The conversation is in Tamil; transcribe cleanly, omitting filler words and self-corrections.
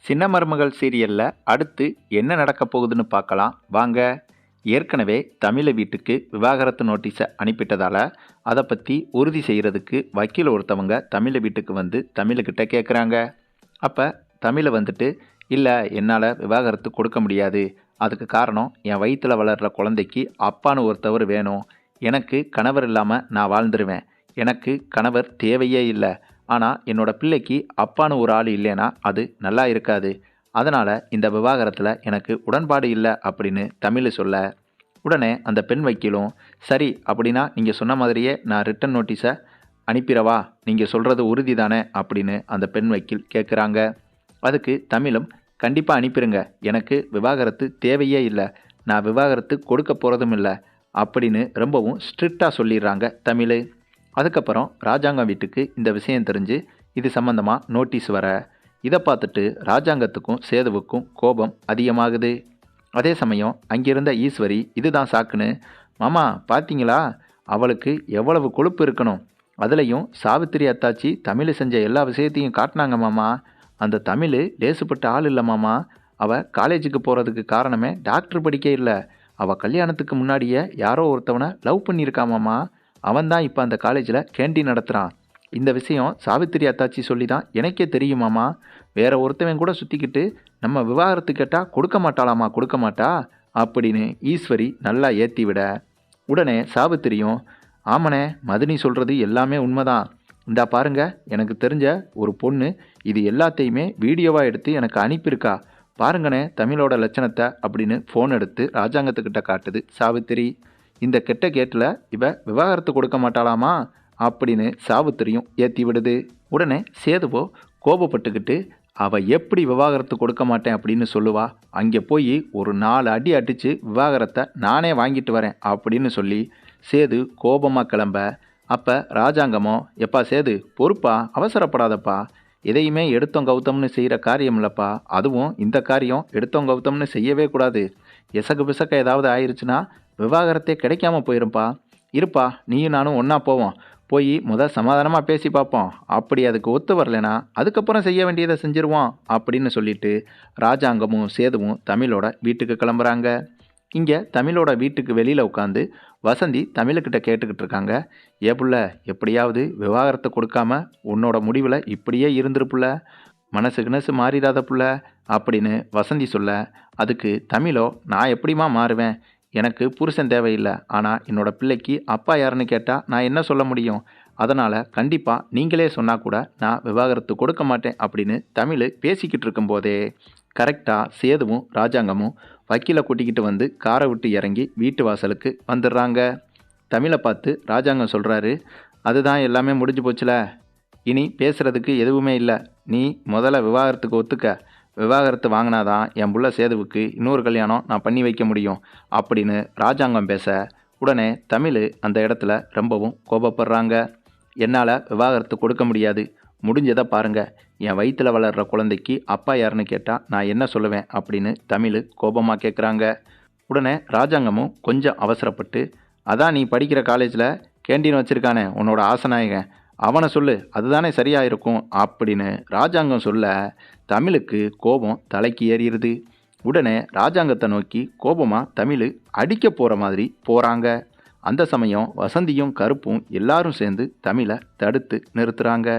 சின்ன மருமகள் சீரியல்ல அடுத்து என்ன நடக்க போகுதுன்னு பார்க்கலாம் வாங்க. ஏற்கனவே தமிழ வீட்டுக்கு விவாகரத்து நோட்டீஸை அனுப்பிட்டதால அதை பற்றி உறுதி செய்கிறதுக்கு வக்கீல் ஒருத்தவங்க தமிழ வீட்டுக்கு வந்து தமிழுக்கிட்ட கேட்குறாங்க. அப்போ தமிழை வந்துட்டு இல்லை, என்னால் விவாகரத்து கொடுக்க முடியாது. அதுக்கு காரணம் என் வயிற்றில் வளர்கிற குழந்தைக்கு அப்பான்னு ஒருத்தவர் வேணும். எனக்கு கணவர் இல்லாமல் நான் வாழ்ந்துருவேன். எனக்கு கணவர் தேவையே இல்லை. ஆனால் என்னோட பிள்ளைக்கு அப்பான்னு ஒரு ஆள் இல்லைன்னா அது நல்லா இருக்காது. அதனால் இந்த விவாகரத்தில் எனக்கு உடன்பாடு இல்லை அப்படின்னு தமிழ் சொல்ல, உடனே அந்த பெண் வக்கீலும் சரி அப்படின்னா நீங்கள் சொன்ன மாதிரியே நான் ரிட்டன் நோட்டீஸை அனுப்பிடவா, நீங்கள் சொல்கிறது உறுதி தானே அப்படின்னு அந்த பெண் வக்கீல் கேட்குறாங்க. அதுக்கு தமிழும் கண்டிப்பாக அனுப்பிடுங்க, எனக்கு விவாகரத்து தேவையே இல்லை, நான் விவாகரத்து கொடுக்க போகிறதும் இல்லை அப்படின்னு ரொம்பவும் ஸ்ட்ரிக்டாக சொல்லிடுறாங்க தமிழ். அதுக்கப்புறம் ராஜாங்கம் வீட்டுக்கு இந்த விஷயம் தெரிஞ்சு இது சம்பந்தமாக நோட்டீஸ் வர, இதை பார்த்துட்டு ராஜாங்கத்துக்கும் சேதுவுக்கும் கோபம் அதிகமாகுது. அதே சமயம் அங்கிருந்த ஈஸ்வரி இதுதான் சாக்குன்னு, மாமா பார்த்தீங்களா, அவளுக்கு எவ்வளவு கொழுப்பு இருக்கணும், அதுலேயும் சாவித்திரி அத்தாச்சி தமிழ் செஞ்ச எல்லா விஷயத்தையும் காட்டினாங்க மாமா. அந்த தமிழ் லேசுப்பட்ட ஆள் இல்லை மாமா. அவள் காலேஜுக்கு போகிறதுக்கு காரணமே டாக்டர் படிக்க இல்லை, அவள் கல்யாணத்துக்கு முன்னாடியே யாரோ ஒருத்தவனை லவ் பண்ணியிருக்கா மாமா. அவன் தான் இப்போ அந்த காலேஜில் கேண்டீன் நடத்துகிறான். இந்த விஷயம் சாவித்திரி அத்தாச்சி சொல்லி தான் எனக்கே தெரியுமாமா. வேற ஒருத்தவன் கூட சுற்றிக்கிட்டு நம்ம விவாகரத்து கேட்டால் கொடுக்க மாட்டாளாமா, கொடுக்க மாட்டா அப்படின்னு ஈஸ்வரி நல்லா ஏற்றி விட, உடனே சாவித்திரியும் ஆமனே, மதினி சொல்கிறது எல்லாமே உண்மைதான். இந்தா பாருங்க, எனக்கு தெரிஞ்ச ஒரு பொண்ணு இது எல்லாத்தையுமே வீடியோவாக எடுத்து எனக்கு அனுப்பியிருக்கா, பாருங்கண்ணே தமிழோட லட்சணத்தை அப்படின்னு ஃபோன் எடுத்து ராஜாங்கத்துக்கிட்ட காட்டுது சாவித்திரி. இந்த கெட்ட கேட்டில் இவ விவாகரத்து கொடுக்க மாட்டாளாமா அப்படின்னு சாவித்திரியும் ஏற்றி விடுது. உடனே சேதுவோ கோபப்பட்டுக்கிட்டு அவள் எப்படி விவாகரத்து கொடுக்க மாட்டேன் அப்படின்னு சொல்லுவா, அங்கே போய் ஒரு 4 அடி அடித்து விவாகரத்தை நானே வாங்கிட்டு வரேன் அப்படின்னு சொல்லி சேது கோபமாக கிளம்ப, அப்போ ராஜாங்கமோ எப்பா சேது பொறுப்பா, அவசரப்படாதப்பா, எதையுமே எடுத்தோம் கௌத்தம்னு செய்கிற காரியம் இல்லைப்பா, அதுவும் இந்த காரியம் எடுத்தோம் கௌத்தம்னு செய்யவே கூடாது. எசகு பிசக்க ஏதாவது ஆயிடுச்சுன்னா விவாகரத்தே கிடைக்காம போயிருப்பா. இருப்பா, நீயும் நானும் ஒன்றா போவோம், போய் சமாதானமாக பேசி பார்ப்போம், அப்படி அதுக்கு ஒத்து வரலைனா அதுக்கப்புறம் செய்ய வேண்டியதை செஞ்சிருவோம் அப்படின்னு சொல்லிட்டு ராஜாங்கமும் சேதுவும் தமிழோட வீட்டுக்கு கிளம்புறாங்க. இங்கே தமிழோட வீட்டுக்கு வெளியில் உட்காந்து வசந்தி தமிழுக்கிட்ட கேட்டுக்கிட்டு இருக்காங்க. புள்ள, எப்படியாவது விவாகரத்தை கொடுக்காம உன்னோட முடிவில் இப்படியே இருந்துருப்புல, மனசு மாறிடாத புள்ள அப்படின்னு வசந்தி சொல்ல, அதுக்கு தமிழோ நான் எப்படிமா மாறுவேன், எனக்கு புருஷன் தேவையில்லை, ஆனால் என்னோட பிள்ளைக்கு அப்பா யாருன்னு கேட்டால் நான் என்ன சொல்ல முடியும், அதனால் கண்டிப்பாக நீங்களே சொன்னால் கூட நான் விவாகரத்து கொடுக்க மாட்டேன் அப்படின்னு தமிழ் பேசிக்கிட்டு இருக்கும்போதே கரெக்டாக சேதுவும் ராஜாங்கமும் வக்கீலை கூட்டிக்கிட்டு வந்து காரை விட்டு இறங்கி வீட்டு வாசலுக்கு வந்துடுறாங்க. தமிழை பார்த்து ராஜாங்கம் சொல்கிறாரு, அதுதான் எல்லாமே முடிஞ்சு போச்சுல, இனி பேசுகிறதுக்கு எதுவுமே இல்லை, நீ முதல்ல விவாகரத்துக்கு ஒத்துக்க, விவாகரத்து வாங்கினாதான் என் புள்ள சேதுவுக்கு இன்னொரு கல்யாணம் நான் பண்ணி வைக்க முடியும் அப்படின்னு ராஜாங்கம் பேச, உடனே தமிழ் அந்த இடத்துல ரொம்பவும் கோபப்படுறாங்க. என்னால் விவாகரத்து கொடுக்க முடியாது, முடிஞ்சதை பாருங்கள், என் வயிற்றில் வளர்கிற குழந்தைக்கு அப்பா யாருன்னு கேட்டால் நான் என்ன சொல்லுவேன் அப்படின்னு தமிழ் கோபமாக கேட்குறாங்க. உடனே ராஜாங்கமும் கொஞ்சம் அவசரப்பட்டு, அதான் நீ படிக்கிற காலேஜில் கேண்டீன் வச்சுருக்கானே உன்னோட ஆசநாயகன், அவனை சொல்லு, அதுதானே சரியாக இருக்கும் அப்படின்னு ராஜாங்கம் சொல்ல, தமிழுக்கு கோபம் தலைக்கு ஏறிடுது. உடனே ராஜாங்கத்தை நோக்கி கோபமாக தமிழ் அடிக்க போகிற மாதிரி போகிறாங்க. அந்த சமயம் வசந்தியும் கருப்பும் எல்லாரும் சேர்ந்து தமிழை தடுத்து நிறுத்துகிறாங்க.